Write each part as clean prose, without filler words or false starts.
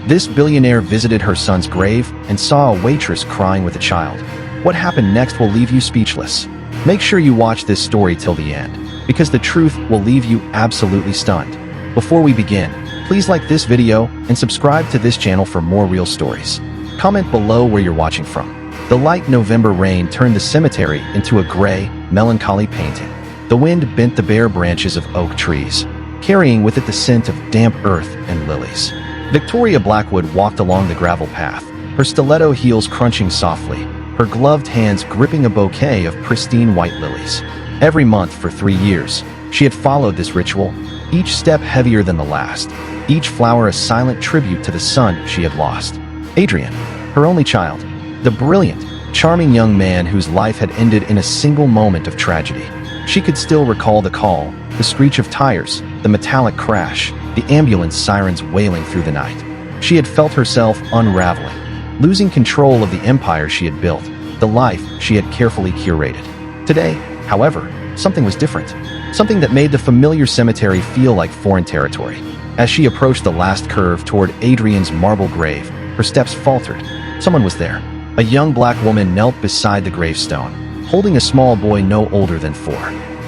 This billionaire visited her son's grave and saw a waitress crying with a child. What happened next will leave you speechless. Make sure you watch this story till the end, because the truth will leave you absolutely stunned. Before we begin, please like this video and subscribe to this channel for more real stories. Comment below where you're watching from. The light November rain turned the cemetery into a gray, melancholy painting. The wind bent the bare branches of oak trees, carrying with it the scent of damp earth and lilies. Victoria Blackwood walked along the gravel path, her stiletto heels crunching softly, her gloved hands gripping a bouquet of pristine white lilies. Every month for 3 years, she had followed this ritual, each step heavier than the last, each flower a silent tribute to the son she had lost. Adrian, her only child, the brilliant, charming young man whose life had ended in a single moment of tragedy. She could still recall the call, the screech of tires, the metallic crash, the ambulance sirens wailing through the night. She had felt herself unraveling, losing control of the empire she had built, the life she had carefully curated. Today, however, something was different. Something that made the familiar cemetery feel like foreign territory. As she approached the last curve toward Adrian's marble grave, her steps faltered. Someone was there. A young black woman knelt beside the gravestone, holding a small boy no older than 4.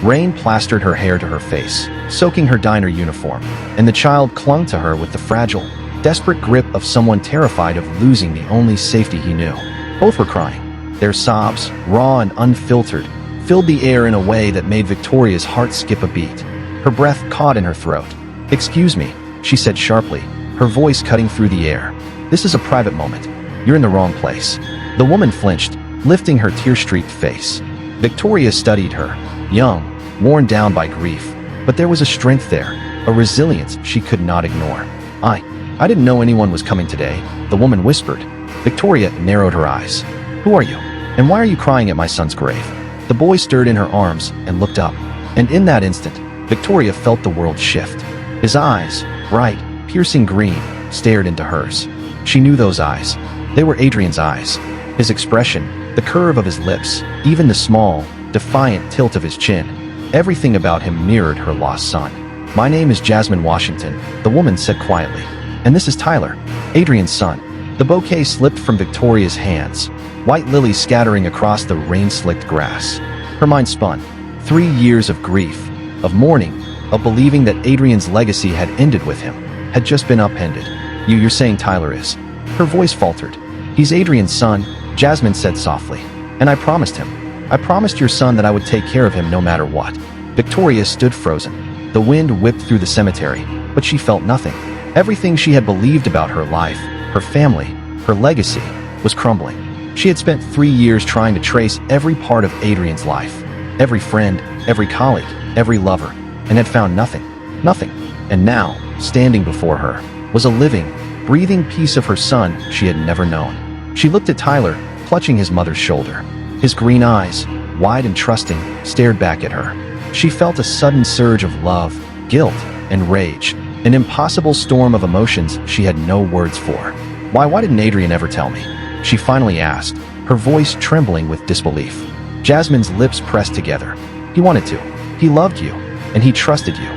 Rain plastered her hair to her face, soaking her diner uniform, and the child clung to her with the fragile, desperate grip of someone terrified of losing the only safety he knew. Both were crying. Their sobs, raw and unfiltered, filled the air in a way that made Victoria's heart skip a beat. Her breath caught in her throat. "Excuse me," she said sharply, her voice cutting through the air. "This is a private moment. You're in the wrong place." The woman flinched, lifting her tear-streaked face. Victoria studied her, young, worn down by grief, but there was a strength there, a resilience she could not ignore. I didn't know anyone was coming today," the woman whispered. Victoria narrowed her eyes. "Who are you? And why are you crying at my son's grave?" The boy stirred in her arms and looked up, and in that instant, Victoria felt the world shift. His eyes, bright, piercing green, stared into hers. She knew those eyes. They were Adrian's eyes. His expression, the curve of his lips, even the small, defiant tilt of his chin, everything about him mirrored her lost son. "My name is Jasmine Washington," the woman said quietly. "And this is Tyler, Adrian's son." The bouquet slipped from Victoria's hands, white lilies scattering across the rain-slicked grass. Her mind spun. 3 years of grief, of mourning, of believing that Adrian's legacy had ended with him, had just been upended. You're saying Tyler is?" Her voice faltered. "He's Adrian's son," Jasmine said softly. "And I promised him. I promised your son that I would take care of him no matter what." Victoria stood frozen. The wind whipped through the cemetery, but she felt nothing. Everything she had believed about her life, her family, her legacy, was crumbling. She had spent 3 years trying to trace every part of Adrian's life, every friend, every colleague, every lover, and had found nothing. Nothing. And now, standing before her, was a living, breathing piece of her son she had never known. She looked at Tyler, clutching his mother's shoulder. His green eyes, wide and trusting, stared back at her. She felt a sudden surge of love, guilt, and rage, an impossible storm of emotions she had no words for. Why didn't Adrian ever tell me?" she finally asked, her voice trembling with disbelief. Jasmine's lips pressed together. "He wanted to. He loved you, and he trusted you.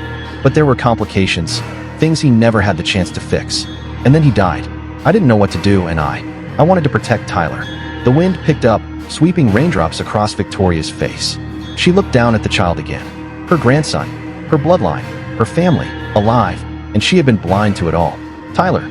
But there were complications, things he never had the chance to fix. And then he died. I didn't know what to do, and I wanted to protect Tyler." The wind picked up, sweeping raindrops across Victoria's face. She looked down at the child again. Her grandson, her bloodline, her family, alive, and she had been blind to it all. "Tyler,"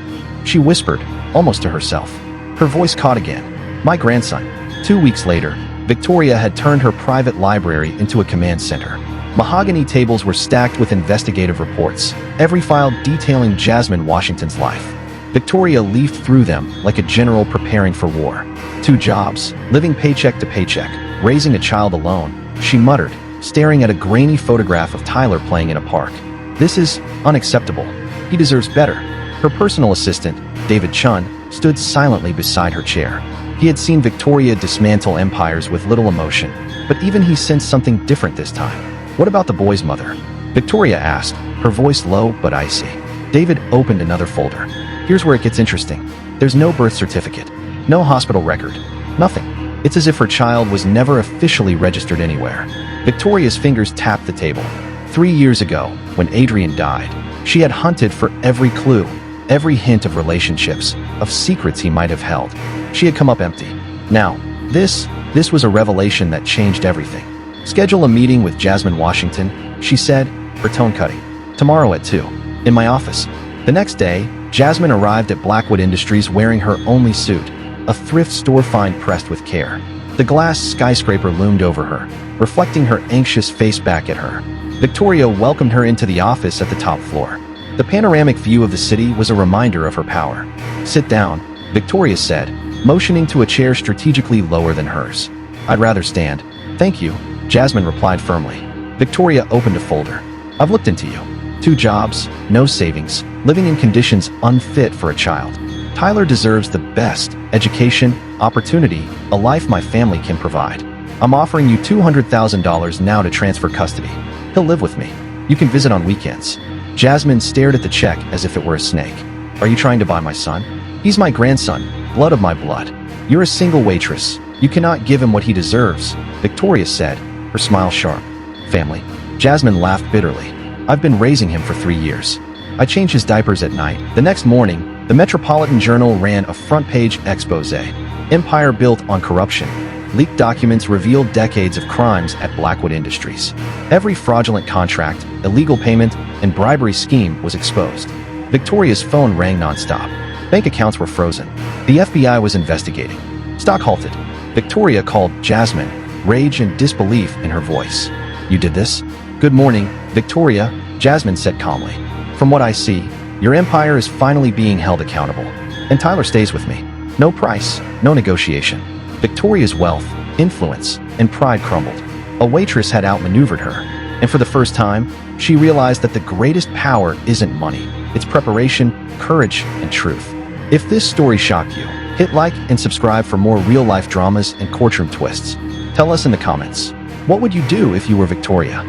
she whispered, almost to herself. Her voice caught again. "My grandson." 2 weeks later, Victoria had turned her private library into a command center. Mahogany tables were stacked with investigative reports, every file detailing Jasmine Washington's life. Victoria leafed through them like a general preparing for war. 2 jobs, living paycheck to paycheck, raising a child alone, she muttered, staring at a grainy photograph of Tyler playing in a park. "This is unacceptable. He deserves better." Her personal assistant, David Chun, stood silently beside her chair. He had seen Victoria dismantle empires with little emotion, but even he sensed something different this time. "What about the boy's mother?" Victoria asked, her voice low but icy. David opened another folder. "Here's where it gets interesting. There's no birth certificate, no hospital record, nothing. It's as if her child was never officially registered anywhere." Victoria's fingers tapped the table. 3 years ago, when Adrian died, she had hunted for every clue, every hint of relationships, of secrets he might have held. She had come up empty. Now, this was a revelation that changed everything. "Schedule a meeting with Jasmine Washington," she said, her tone cutting. "Tomorrow at 2. In my office." The next day, Jasmine arrived at Blackwood Industries wearing her only suit, a thrift store find pressed with care. The glass skyscraper loomed over her, reflecting her anxious face back at her. Victoria welcomed her into the office at the top floor. The panoramic view of the city was a reminder of her power. "Sit down," Victoria said, motioning to a chair strategically lower than hers. "I'd rather stand." "Thank you," Jasmine replied firmly. Victoria opened a folder. "I've looked into you. 2 jobs, no savings, living in conditions unfit for a child. Tyler deserves the best: education, opportunity, a life my family can provide. I'm offering you $200,000 now to transfer custody. He'll live with me. You can visit on weekends." Jasmine stared at the check as if it were a snake. "Are you trying to buy my son? He's my grandson, blood of my blood. You're a single waitress. You cannot give him what he deserves," Victoria said, her smile sharp. "Family?" Jasmine laughed bitterly. "I've been raising him for 3 years. I change his diapers at night." The next morning, the Metropolitan Journal ran a front-page expose. Empire built on corruption. Leaked documents revealed decades of crimes at Blackwood Industries. Every fraudulent contract, illegal payment, and bribery scheme was exposed. Victoria's phone rang nonstop. Bank accounts were frozen. The FBI was investigating. Stock halted. Victoria called Jasmine, rage and disbelief in her voice. "You did this?" "Good morning, Victoria," Jasmine said calmly. "From what I see, your empire is finally being held accountable. And Tyler stays with me. No price, no negotiation." Victoria's wealth, influence, and pride crumbled. A waitress had outmaneuvered her. And for the first time, she realized that the greatest power isn't money. It's preparation, courage, and truth. If this story shocked you, hit like and subscribe for more real-life dramas and courtroom twists. Tell us in the comments, what would you do if you were Victoria?